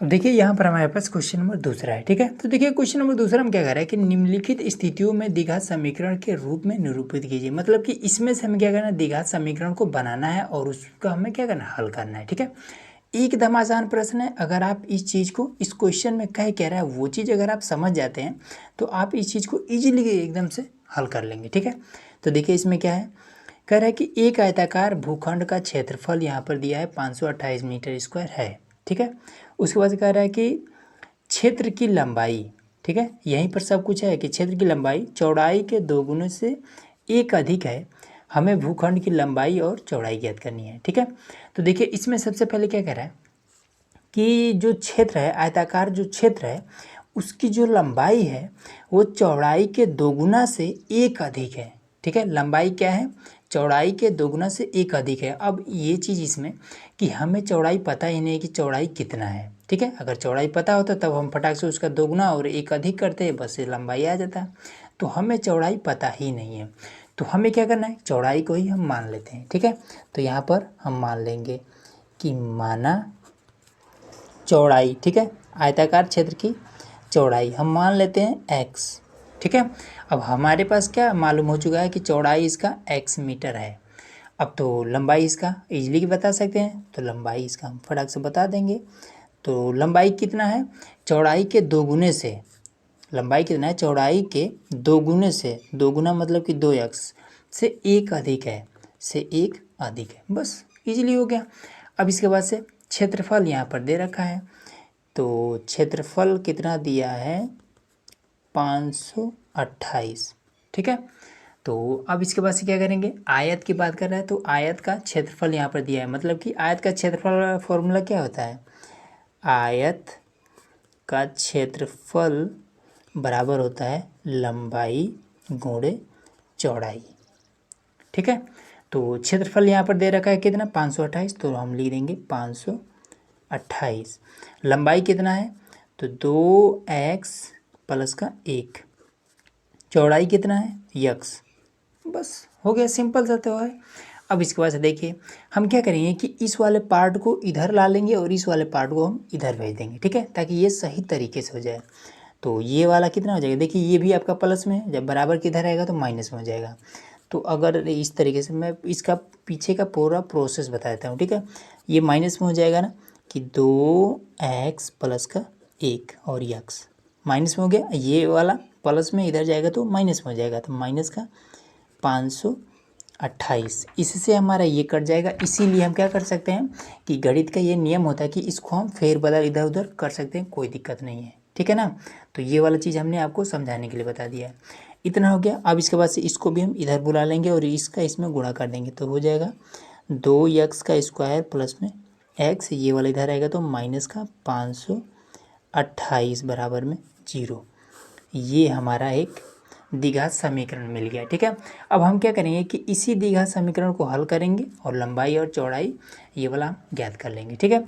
अब देखिए यहाँ पर हमारे पास क्वेश्चन नंबर दूसरा है, ठीक है। तो देखिए क्वेश्चन नंबर दूसरा हम क्या कर रहे हैं कि निम्नलिखित स्थितियों में द्विघात समीकरण के रूप में निरूपित कीजिए। मतलब कि इसमें से हमें क्या करना है, द्विघात समीकरण को बनाना है और उसका हमें क्या करना है, हल करना है, ठीक है। एकदम आसान प्रश्न है। अगर आप इस चीज़ को इस क्वेश्चन में कह रहा है वो चीज़ अगर आप समझ जाते हैं तो आप इस चीज़ को ईजिली एकदम से हल कर लेंगे, ठीक है। तो देखिए इसमें क्या है, कह रहा है कि एक आयताकार भूखंड का क्षेत्रफल यहाँ पर दिया है 528 मीटर स्क्वायर है, ठीक है। उसके बाद कह रहा है कि क्षेत्र की लंबाई, ठीक है, यहीं पर सब कुछ है कि क्षेत्र की लंबाई चौड़ाई के 2 गुने से 1 अधिक है। हमें भूखंड की लंबाई और चौड़ाई ज्ञात करनी है, ठीक है। तो देखिए इसमें सबसे पहले क्या कह रहा है कि जो क्षेत्र है, आयताकार जो क्षेत्र है उसकी जो लंबाई है वो चौड़ाई के 2 गुना से 1 अधिक है, ठीक है। लंबाई क्या है, चौड़ाई के 2 गुना से 1 अधिक है। अब ये चीज़ इसमें कि हमें चौड़ाई पता ही नहीं है कि चौड़ाई कितना है, ठीक है। अगर चौड़ाई पता होता तब हम फटाक से उसका 2 गुना और 1 अधिक करते, बस लंबाई आ जाता। तो हमें चौड़ाई पता ही नहीं है, तो हमें क्या करना है, चौड़ाई को ही हम मान लेते हैं, ठीक है। तो यहाँ पर हम मान लेंगे कि माना चौड़ाई, ठीक है, आयताकार क्षेत्र की चौड़ाई हम मान लेते हैं x, ठीक है। अब हमारे पास क्या मालूम हो चुका है कि चौड़ाई इसका x मीटर है। अब तो लंबाई इसका इजली बता सकते हैं, तो लंबाई इसका हम फटाक से बता देंगे। तो लंबाई कितना है, चौड़ाई के 2 गुने से, लंबाई कितना है, चौड़ाई के 2 गुने से, 2 गुना मतलब कि 2x से 1 अधिक है, से 1 अधिक है, बस इजीली हो गया। अब इसके बाद से क्षेत्रफल यहाँ पर दे रखा है, तो क्षेत्रफल कितना दिया है 528, ठीक है। तो अब इसके बाद से क्या करेंगे, आयत की बात कर रहा है तो आयत का क्षेत्रफल यहाँ पर दिया है। मतलब कि आयत का क्षेत्रफल फॉर्मूला क्या होता है, आयत का क्षेत्रफल बराबर होता है लंबाई गुणे चौड़ाई, ठीक है। तो क्षेत्रफल यहाँ पर दे रखा है कितना 528, तो हम लिख देंगे 528। लंबाई कितना है, तो 2x प्लस का 1, चौड़ाई कितना है x, बस हो गया, सिंपल सा तो है। अब इसके बाद से देखिए हम क्या करेंगे कि इस वाले पार्ट को इधर ला लेंगे और इस वाले पार्ट को हम इधर भेज देंगे, ठीक है, ताकि ये सही तरीके से हो जाए। तो ये वाला कितना हो जाएगा, देखिए ये भी आपका प्लस में है, जब बराबर किधर आएगा तो माइनस में हो जाएगा। तो अगर इस तरीके से मैं इसका पीछे का पूरा प्रोसेस बता देता हूँ, ठीक है। ये माइनस में हो जाएगा ना कि 2x प्लस का 1 और x माइनस में हो गया, ये वाला प्लस में इधर जाएगा तो माइनस में हो जाएगा, तो माइनस का 528, इससे हमारा ये कट जाएगा। इसीलिए हम क्या कर सकते हैं कि गणित का ये नियम होता है कि इसको हम फेरबदल इधर उधर कर सकते हैं, कोई दिक्कत नहीं है, ठीक है ना। तो ये वाला चीज़ हमने आपको समझाने के लिए बता दिया है। इतना हो गया। अब इसके बाद से इसको भी हम इधर बुला लेंगे और इसका इसमें गुणा कर देंगे, तो हो जाएगा 2x का स्क्वायर प्लस में x, ये वाला इधर आएगा तो माइनस का 528 बराबर में 0। ये हमारा एक द्विघात समीकरण मिल गया, ठीक है। अब हम क्या करेंगे कि इसी द्विघात समीकरण को हल करेंगे और लंबाई और चौड़ाई ये वाला ज्ञात कर लेंगे, ठीक है।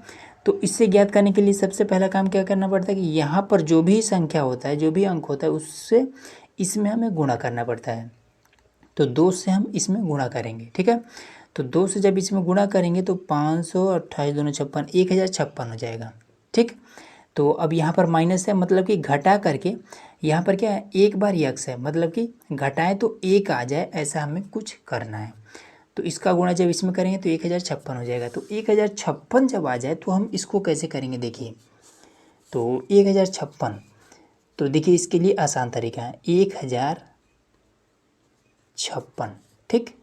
तो इससे ज्ञात करने के लिए सबसे पहला काम क्या करना पड़ता है कि यहाँ पर जो भी संख्या होता है, जो भी अंक होता है, उससे इसमें हमें गुणा करना पड़ता है। तो 2 से हम इसमें गुणा करेंगे, ठीक है। तो 2 से जब इसमें गुणा करेंगे तो 528 दूनी 56, 1056 हो जाएगा, ठीक। तो अब यहाँ पर माइनस है, मतलब कि घटा करके यहाँ पर क्या है, एक बार यक्स है, मतलब कि घटाएं तो 1 आ जाए, ऐसा हमें कुछ करना है। तो इसका गुणा जब इसमें करेंगे तो 1056 हो जाएगा। तो 1056 जब आ जाए तो हम इसको कैसे करेंगे, देखिए तो 1056, तो देखिए इसके लिए आसान तरीका है 1056, ठीक।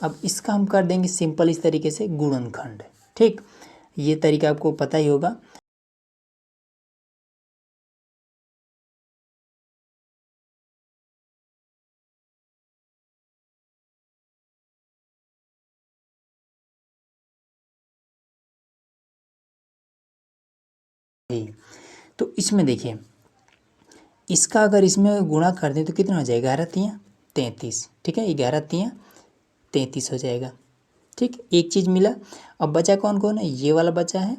अब इसका हम कर देंगे सिंपल इस तरीके से गुणनखंड, ठीक। ये तरीका आपको पता ही होगा। तो इसमें देखिए इसका अगर इसमें गुणा कर दें तो कितना हो जाएगा, 11 तियाँ 33, ठीक है, 11 तियाँ 33 हो जाएगा, ठीक। एक चीज़ मिला। अब बचा कौन कौन है, ये वाला बचा है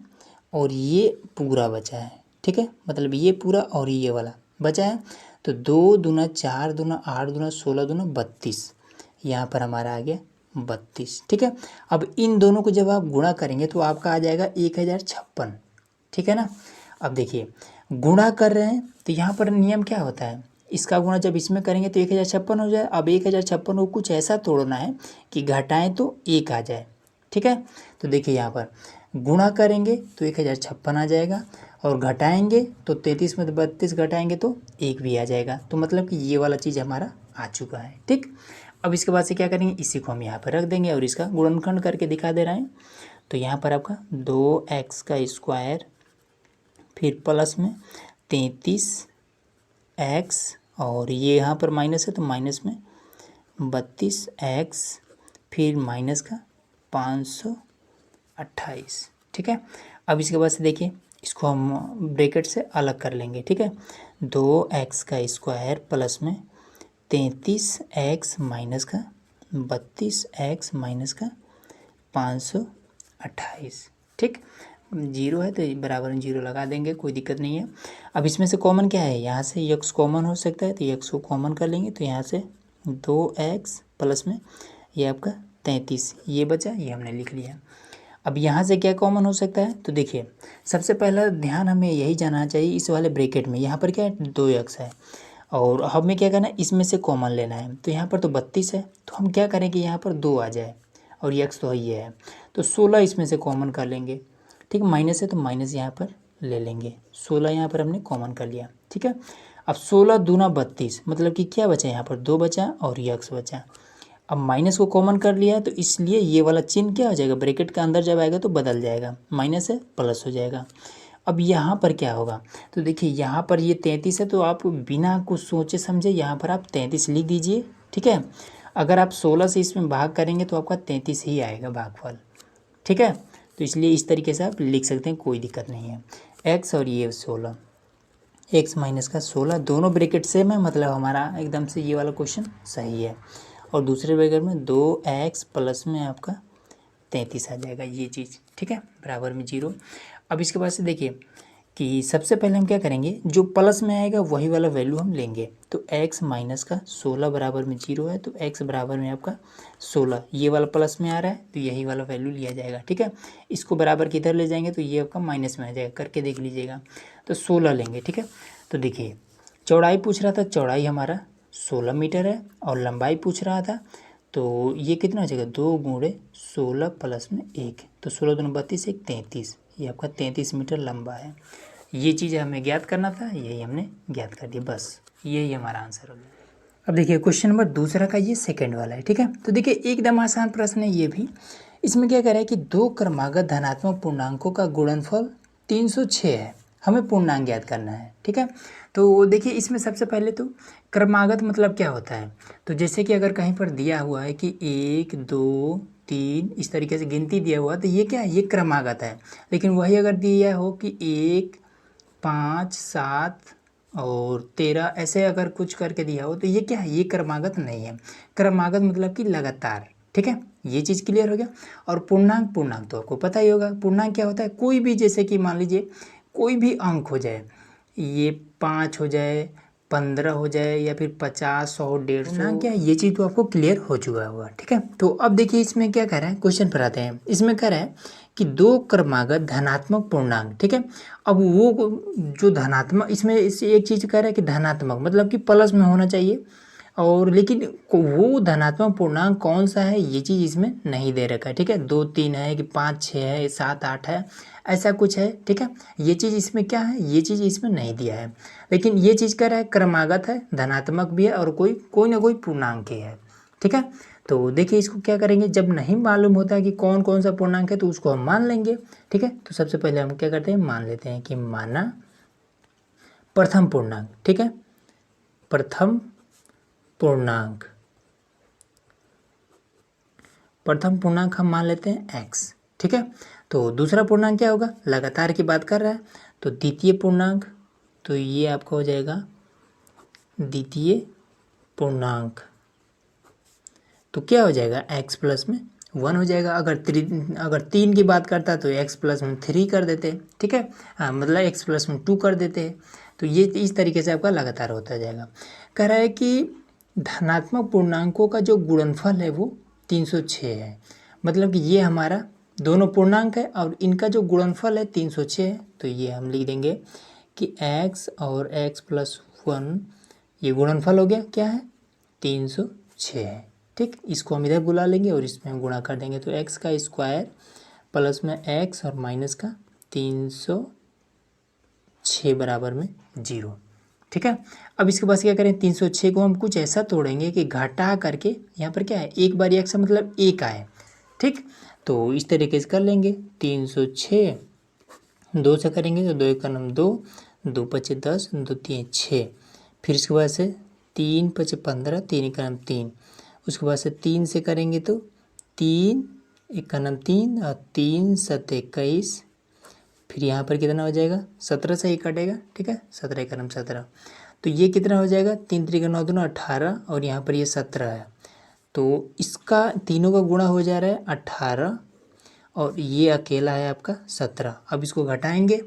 और ये पूरा बचा है, ठीक है, मतलब ये पूरा और ये वाला बचा है। तो 2 दूना 4 दूना 8 दूना 16 दूना 32, यहाँ पर हमारा आ गया 32, ठीक है। अब इन दोनों को जब आप गुणा करेंगे तो आपका आ जाएगा 1056, ठीक है ना। अब देखिए गुणा कर रहे हैं तो यहाँ पर नियम क्या होता है, इसका गुणा जब इसमें करेंगे तो 1056 हो जाए। अब 1056 को कुछ ऐसा तोड़ना है कि घटाएं तो 1 आ जाए, ठीक है। तो देखिए यहाँ पर गुणा करेंगे तो 1056 आ जाएगा और घटाएंगे तो 33 में 32 घटाएंगे तो 1 भी आ जाएगा। तो मतलब कि ये वाला चीज़ हमारा आ चुका है, ठीक। अब इसके बाद से क्या करेंगे, इसी को हम यहाँ पर रख देंगे और इसका गुणनखंड करके दिखा दे रहे हैं। तो यहाँ पर आपका 2x का स्क्वायर फिर प्लस में 33x और ये यहाँ पर माइनस है तो माइनस में 32x फिर माइनस का 528, ठीक है। अब इसके बाद से देखिए इसको हम ब्रैकेट से अलग कर लेंगे, ठीक है। 2x का स्क्वायर प्लस में 33x माइनस का 32x माइनस का 528, ठीक। जीरो है तो बराबर में जीरो लगा देंगे, कोई दिक्कत नहीं है। अब इसमें से कॉमन क्या है, यहाँ से x कॉमन हो सकता है तो x को कॉमन कर लेंगे। तो यहाँ से 2x प्लस में ये आपका 33 ये बचा, ये हमने लिख लिया। अब यहाँ से क्या कॉमन हो सकता है, तो देखिए सबसे पहला ध्यान हमें यही जाना चाहिए इस वाले ब्रैकेट में, यहाँ पर क्या है 2x है और हमें क्या करना है इसमें से कॉमन लेना है। तो यहाँ पर तो 32 है तो हम क्या करें कि यहाँ पर 2 आ जाए और x तो ये है तो 16 इसमें से कॉमन कर लेंगे, ठीक। माइनस है तो माइनस यहाँ पर ले लेंगे, 16 यहाँ पर हमने कॉमन कर लिया, ठीक है। अब 16 दूना 32 मतलब कि क्या बचा, यहाँ पर 2 बचा और ये x बचा। अब माइनस को कॉमन कर लिया तो इसलिए ये वाला चिन्ह क्या हो जाएगा, ब्रैकेट के अंदर जब आएगा तो बदल जाएगा, माइनस है प्लस हो जाएगा। अब यहाँ पर क्या होगा, तो देखिए यहाँ पर ये 33 है तो आप बिना कुछ सोचे समझे यहाँ पर आप 33 लिख दीजिए, ठीक है। अगर आप 16 से इसमें भाग करेंगे तो आपका 33 ही आएगा भागफल, ठीक है। तो इसलिए इस तरीके से आप लिख सकते हैं, कोई दिक्कत नहीं है। x और ये 16, x माइनस का 16 दोनों ब्रैकेट सेम है, मतलब हमारा एकदम से ये वाला क्वेश्चन सही है। और दूसरे ब्रैकेट में 2x प्लस में आपका 33 आ जाएगा ये चीज़, ठीक है, बराबर में जीरो। अब इसके बाद से देखिए कि सबसे पहले हम क्या करेंगे, जो प्लस में आएगा वही वाला वैल्यू हम लेंगे। तो x माइनस का 16 बराबर में जीरो है तो x बराबर में आपका 16, ये वाला प्लस में आ रहा है तो यही वाला वैल्यू लिया जाएगा, ठीक है। इसको बराबर किधर ले जाएंगे तो ये आपका माइनस में आ जाएगा, करके देख लीजिएगा। तो 16 लेंगे, ठीक है। तो देखिए चौड़ाई पूछ रहा था, चौड़ाई हमारा 16 मीटर है और लंबाई पूछ रहा था तो ये कितना हो जाएगा 2 गुणे 16 प्लस में 1, तो 16 दूनी 32 1 33, ये आपका 33 मीटर लंबा है। ये चीज़ हमें ज्ञात करना था, यही हमने ज्ञात कर दिया, बस यही हमारा आंसर हो गया। अब देखिए क्वेश्चन नंबर दूसरा का ये सेकंड वाला है, ठीक है। तो देखिए एकदम आसान प्रश्न है ये भी। इसमें क्या कह रहा है कि दो क्रमागत धनात्मक पूर्णांकों का गुणनफल 306 है, हमें पूर्णांक ज्ञात करना है, ठीक है। तो देखिए इसमें सबसे पहले तो क्रमागत मतलब क्या होता है, तो जैसे कि अगर कहीं पर दिया हुआ है कि 1 2 3 इस तरीके से गिनती दिया हुआ है तो ये क्या है, ये क्रमागत है। लेकिन वही अगर दिया हो कि 1 5 7 और 13 ऐसे अगर कुछ करके दिया हो तो ये क्या है, ये क्रमागत नहीं है। क्रमागत मतलब कि लगातार, ठीक है, ये चीज़ क्लियर हो गया। और पूर्णांक, पूर्णांक तो आपको पता ही होगा, पूर्णांक क्या होता है, कोई भी जैसे कि मान लीजिए कोई भी अंक हो जाए, ये 5 हो जाए 15 हो जाए या फिर 50 100 150 क्या, ये चीज़ तो आपको क्लियर हो चुका होगा, ठीक है। तो अब देखिए इसमें क्या कह रहा है, क्वेश्चन पर आते हैं। इसमें कह रहा है कि दो क्रमागत धनात्मक पूर्णांक, ठीक है। अब वो जो धनात्मक, इसमें इससे एक चीज़ कह रहा है कि धनात्मक मतलब कि प्लस में होना चाहिए, और लेकिन वो धनात्मक पूर्णांक कौन सा है ये चीज़ इसमें नहीं दे रखा है, ठीक है। 2 3 है कि 5 6 है 7 8 है, ऐसा कुछ है, ठीक है। ये चीज़ इसमें क्या है, ये चीज़ इसमें नहीं दिया है। लेकिन ये चीज़ कह रहा है क्रमागत है, धनात्मक भी है और कोई ना कोई पूर्णांक ही है, ठीक है। तो देखिए इसको क्या करेंगे, जब नहीं मालूम होता है कि कौन कौन सा पूर्णांक है तो उसको हम मान लेंगे, ठीक है। तो सबसे पहले हम क्या करते हैं, मान लेते हैं कि माना प्रथम पूर्णांक, ठीक है, प्रथम पूर्णांक, प्रथम पूर्णांक हम मान लेते हैं x, ठीक है। तो दूसरा पूर्णांक क्या होगा, लगातार की बात कर रहा है तो द्वितीय पूर्णांक, तो ये आपका हो जाएगा द्वितीय पूर्णांक, तो क्या हो जाएगा x प्लस में 1 हो जाएगा। अगर 3 की बात करता तो x प्लस में 3 कर देते, ठीक है, हाँ मतलब x प्लस में 2 कर देते। तो ये इस तरीके से आपका लगातार होता जाएगा। कह रहा है कि धनात्मक पूर्णांकों का जो गुणनफल है वो 306 है, मतलब कि ये हमारा दोनों पूर्णांक है और इनका जो गुणनफल है 306 है, तो ये हम लिख देंगे कि x और x प्लस 1 ये गुणनफल हो गया, क्या है 306 है। ठीक, इसको हम इधर बुला लेंगे और इसमें हम गुणा कर देंगे, तो x का स्क्वायर प्लस में x और माइनस का 306 बराबर में 0। ठीक है, अब इसके बाद क्या करें, 306 को हम कुछ ऐसा तोड़ेंगे कि घटा करके यहाँ पर क्या है, एक बार x मतलब एक आए। ठीक, तो इस तरीके से कर लेंगे, 306 दो से करेंगे तो 2 एक का नाम 2, 2 पचे 10, 2 3 6, फिर इसके बाद से 3 पचे 15, 3 एक का नाम 3, उसके बाद से 3 से करेंगे तो 3 एक का नाम 3 और 3 7 21, फिर यहाँ पर कितना हो जाएगा 17 से ही कटेगा। ठीक है, 17 एक का नाम 17, तो ये कितना हो जाएगा 3 3 का 9 2 18 और यहाँ पर ये 17 है, तो इसका तीनों का गुणा हो जा रहा है 18 और ये अकेला है आपका 17। अब इसको घटाएंगे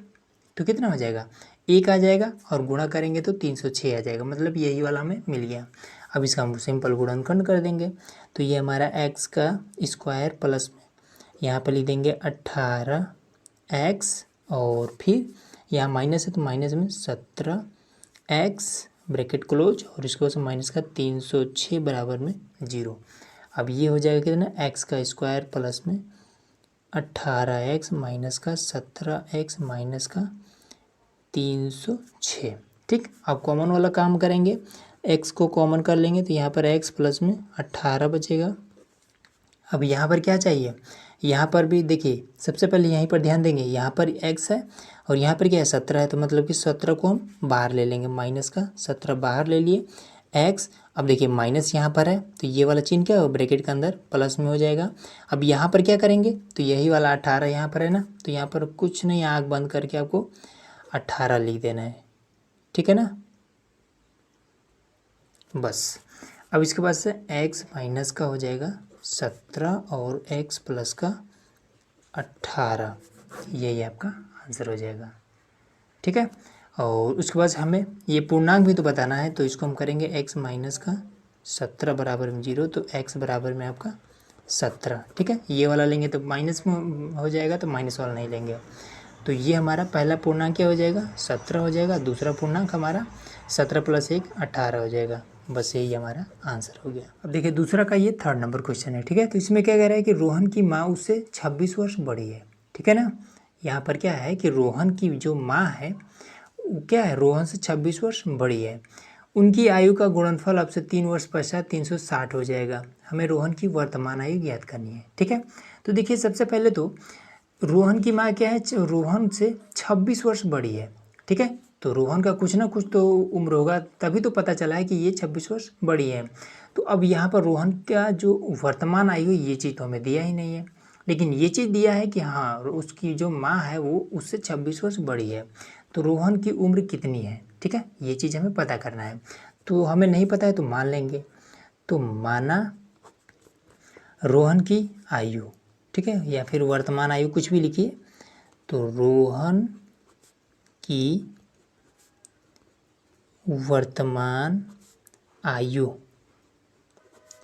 तो कितना हो जाएगा, एक आ जाएगा और गुणा करेंगे तो 306 आ जाएगा, मतलब यही वाला हमें मिल गया। अब इसका हम सिंपल गुणनखंड कर देंगे, तो ये हमारा x का स्क्वायर प्लस में यहाँ पर लिख देंगे 18x और फिर यहाँ माइनस है तो माइनस में 17x ब्रैकेट क्लोज और इसके बाद माइनस का 306 बराबर में 0। अब ये हो जाएगा कितना, x का स्क्वायर प्लस में 18x माइनस का 17x माइनस का 306। ठीक, अब कॉमन वाला काम करेंगे, x को कॉमन कर लेंगे तो यहाँ पर x प्लस में 18 बचेगा। अब यहाँ पर क्या चाहिए, यहाँ पर भी देखिए सबसे पहले यहीं पर ध्यान देंगे, यहाँ पर x है और यहाँ पर क्या है 17 है, तो मतलब कि 17 को हम बाहर ले लेंगे, माइनस का 17 बाहर ले लिए x। अब देखिए माइनस यहाँ पर है तो ये वाला चिन्ह क्या है ब्रैकेट के अंदर प्लस में हो जाएगा। अब यहाँ पर क्या करेंगे, तो यही वाला 18 यहाँ पर है ना, तो यहाँ पर कुछ नहीं, आँख बंद करके आपको 18 लिख देना है। ठीक है ना, बस। अब इसके बाद से x माइनस का हो जाएगा 17 और x प्लस का 18, यही आपका आंसर हो जाएगा। ठीक है, और उसके बाद हमें ये पूर्णांक भी तो बताना है, तो इसको हम करेंगे x माइनस का 17 बराबर में 0, तो x बराबर में आपका 17। ठीक है, ये वाला लेंगे तो माइनस में हो जाएगा, तो माइनस वाला नहीं लेंगे। तो ये हमारा पहला पूर्णांक क्या हो जाएगा 17 हो जाएगा, दूसरा पूर्णांक हमारा 17 प्लस 1 18 हो जाएगा। बस यही हमारा आंसर हो गया। अब देखिए दूसरा का ये 3rd नंबर क्वेश्चन है। ठीक है, तो इसमें क्या कह रहा है कि रोहन की माँ उससे 26 वर्ष बड़ी है। ठीक है ना, यहाँ पर क्या है कि रोहन की जो माँ है वो क्या है, रोहन से 26 वर्ष बड़ी है। उनकी आयु का गुणनफल अब से 3 वर्ष पश्चात 360 हो जाएगा। हमें रोहन की वर्तमान आयु ज्ञात करनी है। ठीक है, तो देखिए सबसे पहले तो रोहन की माँ क्या है, रोहन से 26 वर्ष बड़ी है। ठीक है, तो रोहन का कुछ ना कुछ तो उम्र होगा, तभी तो पता चला है कि ये 26 वर्ष बड़ी है। तो अब यहाँ पर रोहन का जो वर्तमान आयु ये चीज़ तो हमें दिया ही नहीं है, लेकिन ये चीज़ दिया है कि हाँ उसकी जो माँ है वो उससे 26 वर्ष बड़ी है। तो रोहन की उम्र कितनी है, ठीक है, ये चीज़ हमें पता करना है। तो हमें नहीं पता है तो मान लेंगे, तो माना रोहन की आयु, ठीक है, या फिर वर्तमान आयु कुछ भी लिखिए, तो रोहन की वर्तमान आयु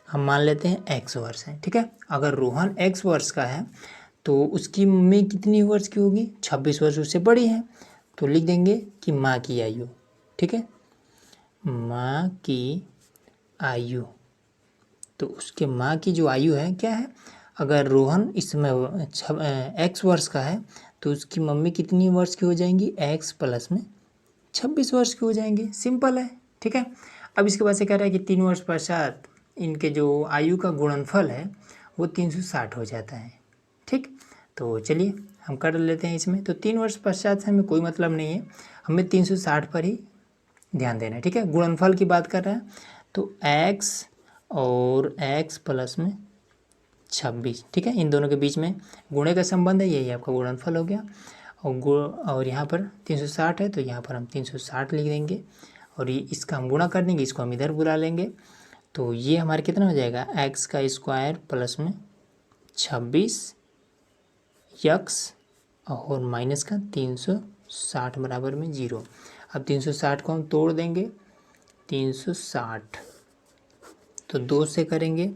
हम मान लेते हैं x वर्ष है। ठीक है, अगर रोहन x वर्ष का है तो उसकी मम्मी कितनी वर्ष की होगी, 26 वर्ष उससे बड़ी है, तो लिख देंगे कि माँ की आयु। ठीक है, माँ की आयु, तो उसके माँ की जो आयु है क्या है, अगर रोहन इसमें x वर्ष का है तो उसकी मम्मी कितनी वर्ष की हो जाएंगी, x प्लस में 26 वर्ष की हो जाएंगी। सिंपल है। ठीक है, अब इसके बाद से कह रहा है कि 3 वर्ष पश्चात इनके जो आयु का गुणनफल है वो 360 हो जाता है। ठीक, तो चलिए हम कर लेते हैं इसमें। तो 3 वर्ष पश्चात से हमें कोई मतलब नहीं है, हमें 360 पर ही ध्यान देना है। ठीक है, गुणनफल की बात कर रहे हैं तो x और x प्लस में 26। ठीक है, इन दोनों के बीच में गुणे का संबंध है, यही आपका गुणनफल हो गया। और यहाँ पर 360 है तो यहाँ पर हम 360 लिख देंगे और ये इसका हम गुणा कर देंगे, इसको हम इधर बुला लेंगे, तो ये हमारा कितना हो जाएगा, x का स्क्वायर प्लस में 26 x और माइनस का 360 बराबर में 0। अब 360 को हम तोड़ देंगे, 360 तो 2 से करेंगे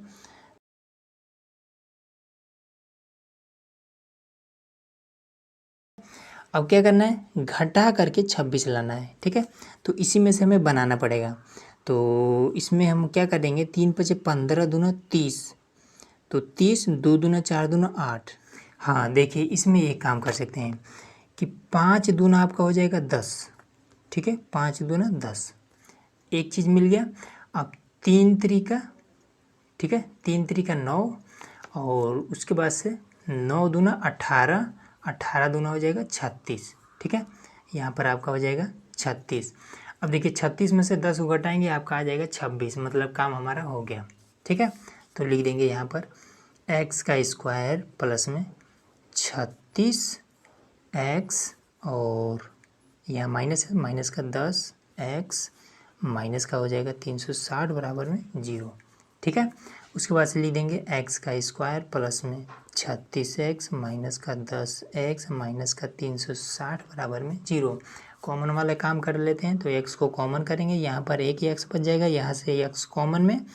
अब क्या करना है, घटा करके 26 लाना है, ठीक है। तो इसी में से हमें बनाना पड़ेगा। तो इसमें हम क्या करेंगे, 3 पचे 15 दूना 30, तो 30, 2 दूना 4 दूना 8। हाँ देखिए, इसमें एक काम कर सकते हैं कि 5 दूना आपका हो जाएगा 10, ठीक है, 5 दूना 10, एक चीज़ मिल गया। अब 3 तरीका, ठीक है, 3 तरीका 9, और उसके बाद से 9 दूना 18, 18 दूना हो जाएगा 36, ठीक है। यहाँ पर आपका हो जाएगा 36। अब देखिए 36 में से 10 को घटाएंगे, आपका आ जाएगा 26, मतलब काम हमारा हो गया, ठीक है। तो लिख देंगे यहाँ पर x का स्क्वायर प्लस में 36 x, और यहाँ माइनस है, माइनस का 10 x माइनस का हो जाएगा 360 बराबर में 0, ठीक है। उसके बाद से लिख देंगे x का स्क्वायर प्लस में 36x माइनस का 10x माइनस का 360 बराबर में 0। कॉमन वाला काम कर लेते हैं, तो x को कॉमन करेंगे, यहाँ पर एक ही x बच जाएगा, यहाँ से x कॉमन में,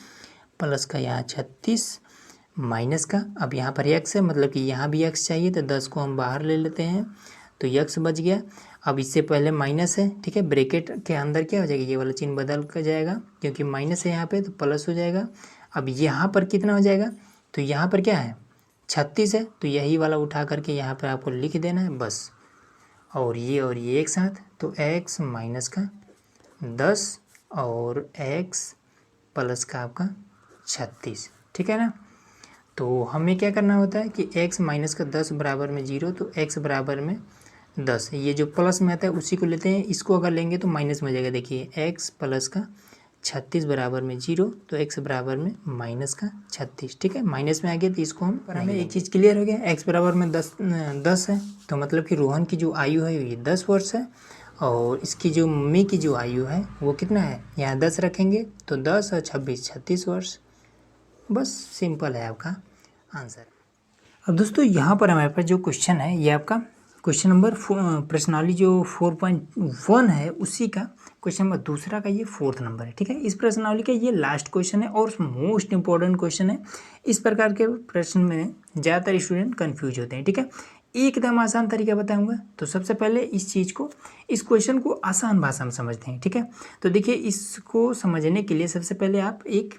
प्लस का यहाँ 36 माइनस का, अब यहाँ पर x है, मतलब कि यहाँ भी x चाहिए, तो 10 को हम बाहर ले लेते हैं, तो x बच गया। अब इससे पहले माइनस है, ठीक है, ब्रैकेट के अंदर क्या हो जाएगा, ये वाला चिन्ह बदल कर जाएगा, क्योंकि माइनस है यहाँ पे, तो प्लस हो जाएगा। अब यहाँ पर कितना हो जाएगा, तो यहाँ पर क्या है 36 है, तो यही वाला उठा करके यहाँ पर आपको लिख देना है बस, और ये एक साथ, तो x माइनस का 10 और x प्लस का आपका 36, ठीक है ना। तो हमें क्या करना होता है कि x माइनस का 10 बराबर में 0, तो x बराबर में 10, ये जो प्लस में आता है उसी को लेते हैं, इसको अगर लेंगे तो माइनस में हो जाएगा। देखिए x प्लस का 36 बराबर में 0, तो x बराबर में माइनस का 36, ठीक है, माइनस में आ गया, तो इसको हम पर हमें एक चीज़ क्लियर हो गया, x बराबर में 10 है, तो मतलब कि रोहन की जो आयु है ये 10 वर्ष है, और इसकी जो मम्मी की जो आयु है वो कितना है, यहाँ 10 रखेंगे, तो 10 और 26 36 वर्ष। बस सिंपल है आपका आंसर। अब दोस्तों यहाँ पर हमारे पास जो क्वेश्चन है, ये आपका क्वेश्चन नंबर प्रश्नावली जो 4.1 है उसी का क्वेश्चन नंबर दूसरा का ये 4th नंबर है, ठीक है। इस प्रश्नावली का ये लास्ट क्वेश्चन है और मोस्ट इंपॉर्टेंट क्वेश्चन है। इस प्रकार के प्रश्न में ज़्यादातर स्टूडेंट कन्फ्यूज होते हैं, ठीक है। एकदम आसान तरीका बताऊंगा, तो सबसे पहले इस क्वेश्चन को आसान भाषा में समझते हैं, ठीक है। तो देखिए, इसको समझने के लिए सबसे पहले आप एक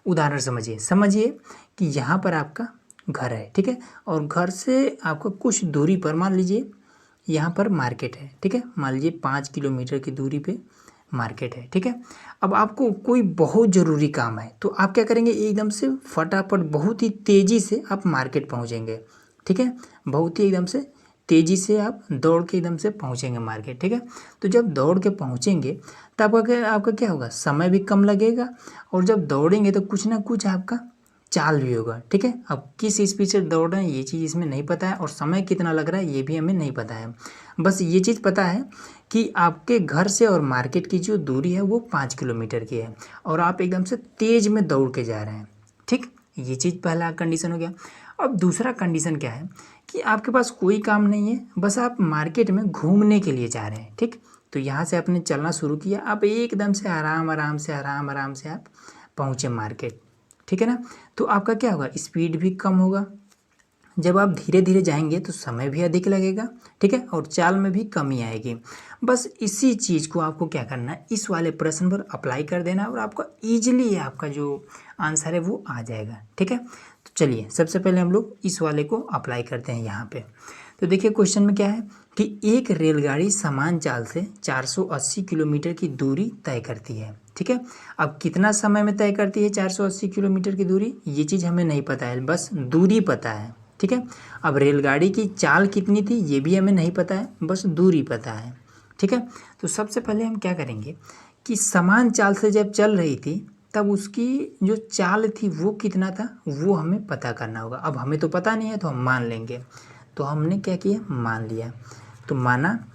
उदाहरण समझिए कि यहाँ पर आपका घर है, ठीक है, और घर से आपको कुछ दूरी पर मान लीजिए यहाँ पर मार्केट है, ठीक है, मान लीजिए 5 किलोमीटर की दूरी पे मार्केट है, ठीक है। अब आपको कोई बहुत ज़रूरी काम है, तो आप क्या करेंगे, एकदम से फटाफट बहुत ही तेज़ी से आप मार्केट पहुँचेंगे, ठीक है, बहुत ही एकदम से तेज़ी से आप दौड़ के एकदम से पहुँचेंगे मार्केट, ठीक है। तो जब दौड़ के पहुँचेंगे तब आपका क्या होगा, समय भी कम लगेगा, और जब दौड़ेंगे तो कुछ ना कुछ आपका चाल भी होगा, ठीक है। अब किस स्पीड से दौड़ रहे हैं ये चीज़ इसमें नहीं पता है, और समय कितना लग रहा है ये भी हमें नहीं पता है। बस ये चीज़ पता है कि आपके घर से और मार्केट की जो दूरी है वो 5 किलोमीटर की है, और आप एकदम से तेज़ में दौड़ के जा रहे हैं, ठीक। ये चीज़ पहला कंडीशन हो गया। अब दूसरा कंडीशन क्या है कि आपके पास कोई काम नहीं है, बस आप मार्केट में घूमने के लिए जा रहे हैं, ठीक। तो यहाँ से आपने चलना शुरू किया, आप एकदम से आराम से आप पहुँचे मार्केट, ठीक है ना। तो आपका क्या होगा, स्पीड भी कम होगा, जब आप धीरे धीरे जाएंगे तो समय भी अधिक लगेगा, ठीक है, और चाल में भी कमी आएगी। बस इसी चीज़ को आपको क्या करना है, इस वाले प्रश्न पर अप्लाई कर देना, और आपका ईजिली आपका जो आंसर है वो आ जाएगा, ठीक है। तो चलिए सबसे पहले हम लोग इस वाले को अप्लाई करते हैं यहाँ पे। तो देखिए क्वेश्चन में क्या है कि एक रेलगाड़ी समान चाल से 480 किलोमीटर की दूरी तय करती है, ठीक है। अब कितना समय में तय करती है 480 किलोमीटर की दूरी, ये चीज़ हमें नहीं पता है, बस दूरी पता है, ठीक है। अब रेलगाड़ी की चाल कितनी थी ये भी हमें नहीं पता है, बस दूरी पता है, ठीक है। तो सबसे पहले हम क्या करेंगे कि समान चाल से जब चल रही थी तब उसकी जो चाल थी वो कितना था वो हमें पता करना होगा। अब हमें तो पता नहीं है तो हम मान लेंगे, तो हमने क्या किया, मान लिया, तो माना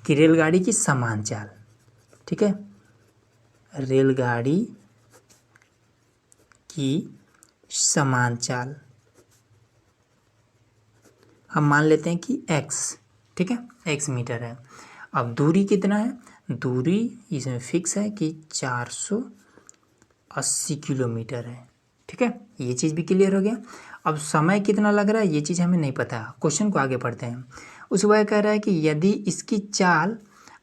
कि रेलगाड़ी की समान चाल, ठीक है, रेलगाड़ी की समान चाल हम मान लेते हैं कि x, ठीक है, x मीटर है। अब दूरी कितना है, दूरी इसमें फिक्स है कि 480 किलोमीटर है, ठीक है, ये चीज़ भी क्लियर हो गया। अब समय कितना लग रहा है ये चीज़ हमें नहीं पता, क्वेश्चन को आगे पढ़ते हैं। उसके बाद कह रहा है कि यदि इसकी चाल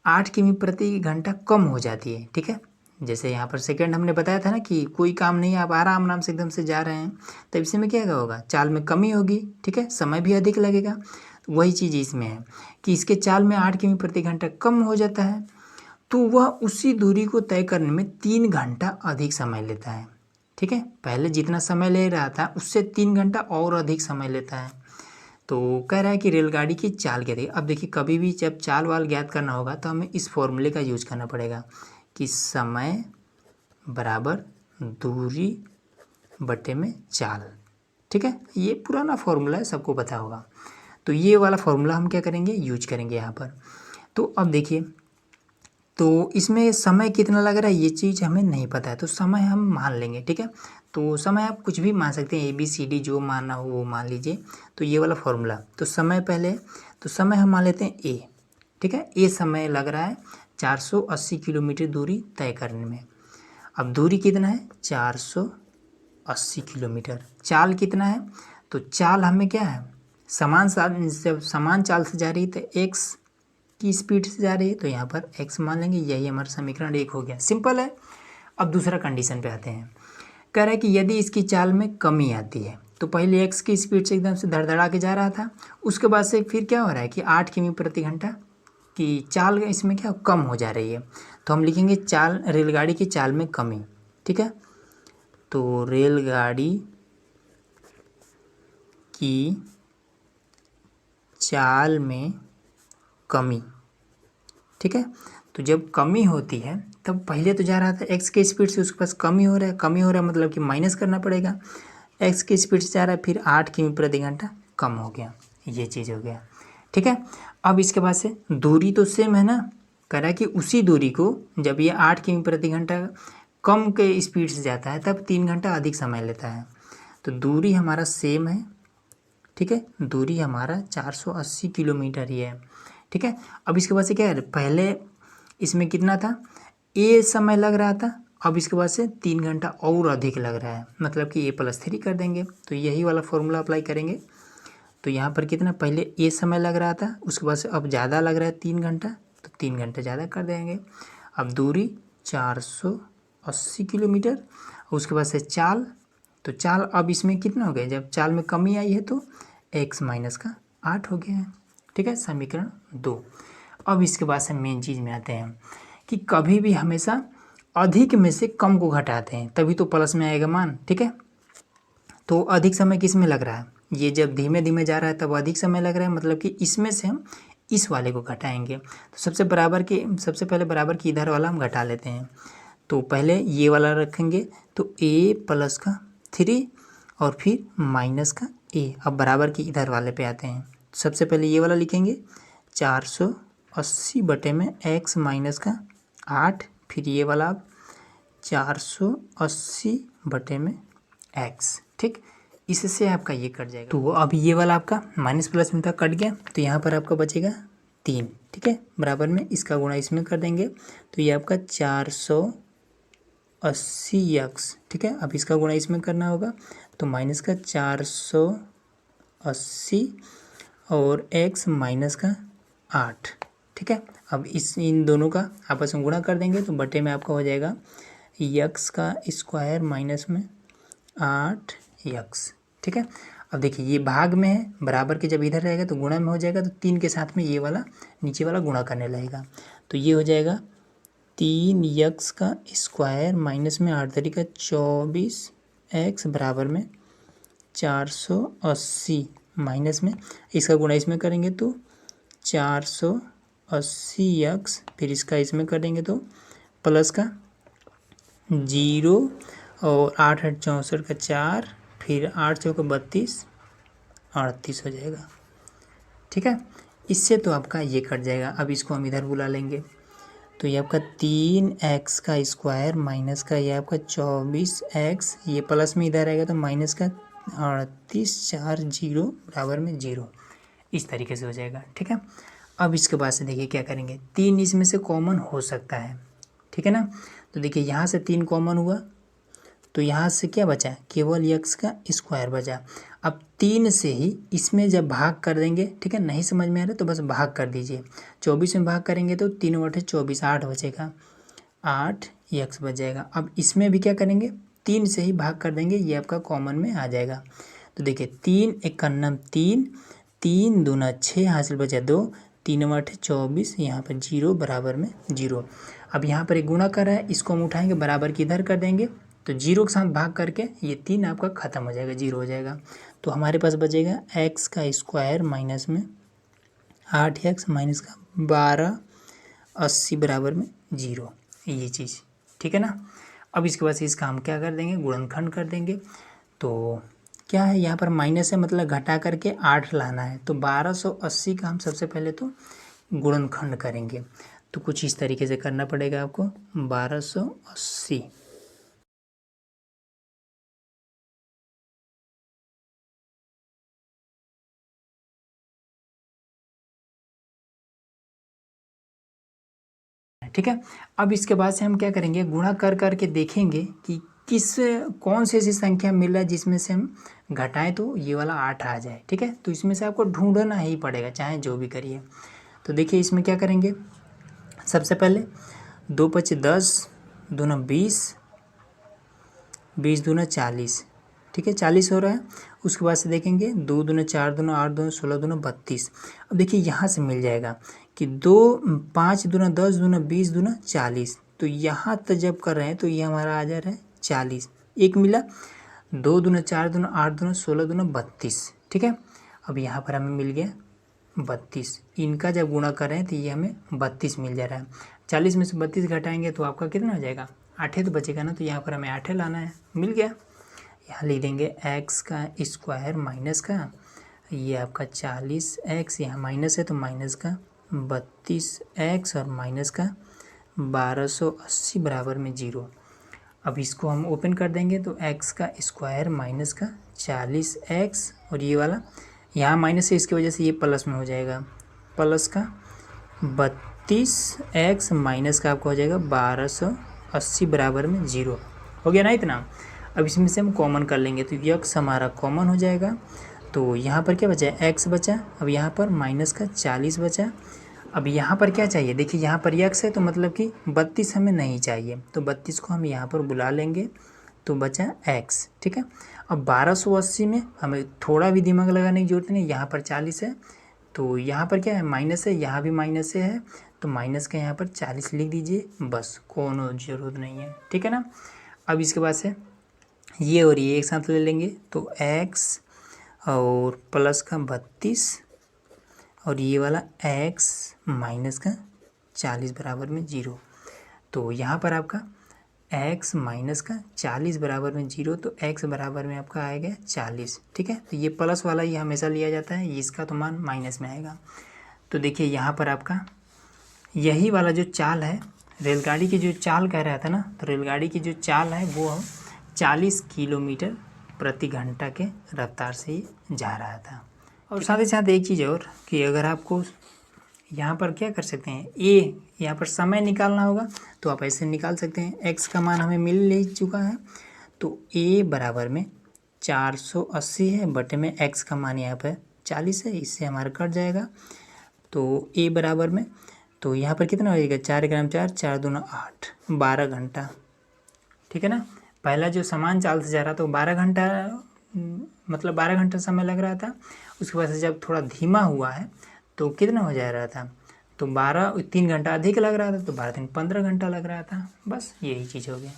8 किमी प्रति घंटा कम हो जाती है, ठीक है। जैसे यहाँ पर सेकंड हमने बताया था ना कि कोई काम नहीं, आप आराम से एकदम से जा रहे हैं, तो इसमें क्या होगा, चाल में कमी होगी, ठीक है, समय भी अधिक लगेगा। तो वही चीज़ इसमें है कि इसके चाल में 8 किमी प्रति घंटा कम हो जाता है, तो वह उसी दूरी को तय करने में 3 घंटा अधिक समय लेता है, ठीक है। पहले जितना समय ले रहा था उससे 3 घंटा और अधिक समय लेता है। तो कह रहा है कि रेलगाड़ी की चाल क्या थी। अब देखिए, कभी भी जब चाल वाल ज्ञात करना होगा तो हमें इस फॉर्मूले का यूज करना पड़ेगा कि समय बराबर दूरी बटे में चाल, ठीक है। ये पुराना फॉर्मूला है, सबको पता होगा। तो ये वाला फॉर्मूला हम क्या करेंगे, यूज करेंगे यहाँ पर। तो अब देखिए, तो इसमें समय कितना लग रहा है ये चीज़ हमें नहीं पता है, तो समय हम मान लेंगे, ठीक है। तो समय आप कुछ भी मान सकते हैं, ABCD जो मानना हो वो मान लीजिए। तो ये वाला फॉर्मूला, तो समय पहले, तो समय हम मान लेते हैं A, ठीक है। A समय लग रहा है 480 किलोमीटर दूरी तय करने में। अब दूरी कितना है, 480 किलोमीटर। चाल कितना है, तो चाल हमें क्या है, जब समान चाल से जा रही है तो x की स्पीड से जा रही है, तो यहाँ पर x मान लेंगे। यही हमारा समीकरण 1 हो गया, सिंपल है। अब दूसरा कंडीशन पे आते हैं। कह रहा है कि यदि इसकी चाल में कमी आती है, तो पहले x की स्पीड से एकदम से धड़धड़ा के जा रहा था, उसके बाद से फिर क्या हो रहा है कि 8 किमी प्रति घंटा की चाल इसमें क्या कम हो जा रही है। तो हम लिखेंगे चाल, रेलगाड़ी की चाल में कमी, ठीक है। तो रेलगाड़ी की चाल में कमी, ठीक है। तो जब कमी होती है तब पहले तो जा रहा था x के स्पीड से, उसके पास कमी हो रहा है मतलब कि माइनस करना पड़ेगा। x की स्पीड से जा रहा है, फिर 8 किमी प्रति घंटा कम हो गया, ये चीज़ हो गया, ठीक है। अब इसके बाद से दूरी तो सेम है ना, कह रहा है कि उसी दूरी को जब ये 8 किमी प्रति घंटा कम के स्पीड से जाता है तब 3 घंटा अधिक समय लेता है। तो दूरी हमारा सेम है, ठीक है। दूरी हमारा 480 किलोमीटर ही है, ठीक है। अब इसके बाद से क्या है, पहले इसमें कितना था, A समय लग रहा था, अब इसके बाद से 3 घंटा और अधिक लग रहा है, मतलब कि A+3 कर देंगे। तो यही वाला फॉर्मूला अप्लाई करेंगे। तो यहाँ पर कितना, पहले A समय लग रहा था, उसके बाद से अब ज़्यादा लग रहा है 3 घंटा, तो 3 घंटे ज़्यादा कर देंगे। अब दूरी 480 किलोमीटर, उसके बाद से चाल, तो चाल अब इसमें कितना हो गया, जब चाल में कमी आई है तो x माइनस का 8 हो गया है, ठीक है, समीकरण 2। अब इसके बाद से मेन चीज़ में आते हैं कि कभी भी हमेशा अधिक में से कम को घटाते हैं तभी तो प्लस में आएगा मान, ठीक है। तो अधिक समय किस में लग रहा है, ये जब धीमे धीमे जा रहा है तब अधिक समय लग रहा है, मतलब कि इसमें से हम इस वाले को घटाएंगे। तो सबसे पहले बराबर की इधर वाला हम घटा लेते हैं। तो पहले ये वाला रखेंगे, तो A+3 और फिर माइनस का A। अब बराबर की इधर वाले पे आते हैं। सबसे पहले ये वाला लिखेंगे 480 बटे में x माइनस का 8, फिर ये वाला अब 480 बटे में x, ठीक। इससे आपका ये कट जाएगा। तो अब ये वाला आपका माइनस प्लस में था, कट गया, तो यहाँ पर आपका बचेगा 3, ठीक है। बराबर में इसका गुणा इसमें कर देंगे, तो ये आपका 480x, ठीक है। अब इसका गुणा इसमें करना होगा, तो माइनस का 480 और x माइनस का 8, ठीक है। अब इन दोनों का आपस में गुणा कर देंगे, तो बटे में आपका हो जाएगा x का स्क्वायर माइनस में 8x, ठीक है। अब देखिए, ये भाग में है, बराबर के जब इधर रहेगा तो गुणा में हो जाएगा, तो 3 के साथ में ये वाला नीचे वाला गुणा करने लगेगा, तो ये हो जाएगा 3x का स्क्वायर माइनस में 8 तरीका 24x बराबर में 480 माइनस में इसका गुणा इसमें करेंगे तो 480x, फिर इसका इसमें करेंगे तो प्लस का 0 और 8 8 64 का 4, फिर 8 चौका 32, 38 हो जाएगा, ठीक है। इससे तो आपका ये कट जाएगा। अब इसको हम इधर बुला लेंगे, तो ये आपका 3x का स्क्वायर माइनस का ये आपका 24x, ये प्लस में इधर आएगा तो माइनस का 38, 4 0 बराबर में 0, इस तरीके से हो जाएगा, ठीक है। अब इसके बाद से देखिए क्या करेंगे, 3 इसमें से कॉमन हो सकता है, ठीक है ना। तो देखिए यहाँ से 3 कॉमन हुआ, तो यहाँ से क्या बचा, केवल x का स्क्वायर बचा। अब 3 से ही इसमें जब भाग कर देंगे, ठीक है, नहीं समझ में आ रहा तो बस भाग कर दीजिए। 24 में भाग करेंगे तो 3/24 8 बचेगा, 8 x बच जाएगा। अब इसमें भी क्या करेंगे, 3 से ही भाग कर देंगे, ये आपका कॉमन में आ जाएगा। तो देखिए 3 1 9 3, 3 दूना 6, हासिल बचा 2, 3/24, यहाँ पर 0 बराबर में 0। अब यहाँ पर एक गुणा कर रहा है, इसको हम उठाएंगे बराबर की इधर कर देंगे, तो 0 के साथ भाग करके ये 3 आपका ख़त्म हो जाएगा, 0 हो जाएगा। तो हमारे पास बचेगा x का स्क्वायर माइनस में 8x माइनस का 12 80 बराबर में 0, ये चीज़, ठीक है ना। अब इसके बाद से इसका हम क्या कर देंगे, गुणनखंड कर देंगे। तो क्या है, यहाँ पर माइनस है मतलब घटा करके 8 लाना है, तो 1280 का हम सबसे पहले तो गुणनखंड करेंगे। तो कुछ इस तरीके से करना पड़ेगा आपको, 1280। ठीक है। अब इसके बाद से हम क्या करेंगे, गुणा कर करके देखेंगे कि कौन सी ऐसी संख्या मिल रहा है जिसमें से हम घटाएं तो ये वाला 8 आ जाए, ठीक है। तो इसमें से आपको ढूंढना ही पड़ेगा, चाहे जो भी करिए। तो देखिए इसमें क्या करेंगे, सबसे पहले 2 × 10, 2 × 20, 20 दूना 40, ठीक है, 40 हो रहा है। उसके बाद से देखेंगे 2 दूना 4 दूना 8 दूना 16 दूना 32। अब देखिए यहाँ से मिल जाएगा कि 5 दूना 10 दूना 20 दूना 40। तो यहाँ तक जब कर रहे हैं तो ये हमारा आ जा रहा है 40, एक मिला। 2 दूना 4 दूना 8 दूना 16 दूना 32, ठीक है। अब यहाँ पर हमें मिल गया 32, इनका जब गुणा कर रहे हैं तो ये हमें 32 मिल जा रहा है। 40 में से 32 घटाएंगे तो आपका कितना हो जाएगा, 8 तो बचेगा ना, तो यहाँ पर हमें 8 लाना है, मिल गया। यहाँ लिख देंगे x का स्क्वायर माइनस का, ये आपका 40x, यहाँ माइनस है तो माइनस का 32x और माइनस का 1280 बराबर में 0। अब इसको हम ओपन कर देंगे तो x का स्क्वायर माइनस का 40x और ये वाला यहाँ माइनस है, इसकी वजह से ये प्लस में हो जाएगा, प्लस का 32x माइनस का आपका हो जाएगा 1280 बराबर में 0। हो गया ना इतना। अब इसमें से हम कॉमन कर लेंगे तो x हमारा कॉमन हो जाएगा। तो यहाँ पर क्या बचा, x बचा। अब यहाँ पर माइनस का 40 बचा। अब यहाँ पर क्या चाहिए, देखिए यहाँ पर x है तो मतलब कि 32 हमें नहीं चाहिए, तो 32 को हम यहाँ पर बुला लेंगे तो बचा x, ठीक है। अब 1280 में हमें थोड़ा भी दिमाग लगाने की जरूरत नहीं, यहाँ पर 40 है तो यहाँ पर क्या है, माइनस है, यहाँ भी माइनस है, तो माइनस का यहाँ पर 40 लिख दीजिए, बस, कोनो ज़रूरत नहीं है, ठीक है ना। अब इसके बाद से ये और ये एक साथ ले लेंगे तो x और प्लस का 32 और ये वाला x माइनस का 40 बराबर में 0। तो यहाँ पर आपका x माइनस का 40 बराबर में 0, तो x बराबर में आपका आएगा 40, ठीक है। तो ये प्लस वाला ही हमेशा लिया जाता है, इसका तो मान माइनस में आएगा। तो देखिए यहाँ पर आपका यही वाला जो चाल है, रेलगाड़ी की जो चाल कह रहा था ना, तो रेलगाड़ी की जो चाल है वो 40 किलोमीटर प्रति घंटा के रफ्तार से ही जा रहा था। और साथ ही साथ एक चीज़ और कि अगर आपको यहाँ पर क्या कर सकते हैं, ए यहाँ पर समय निकालना होगा तो आप ऐसे निकाल सकते हैं। x का मान हमें मिल ले चुका है तो a बराबर में 480 है, बटे में x का मान यहाँ पर 40 है, इससे हमारा कट जाएगा। तो a बराबर में तो यहाँ पर कितना हो जाएगा, 4 ग्राम 4, 4 दूना 8, 12 घंटा, ठीक है ना। पहला जो समान चाल से जा रहा था वो 12 घंटा, मतलब 12 घंटा समय लग रहा था। उसके बाद से जब थोड़ा धीमा हुआ है तो कितना हो जा रहा था, तो 3 घंटा अधिक लग रहा था, तो 12 दिन 15 घंटा लग रहा था, बस यही चीज़ हो गया।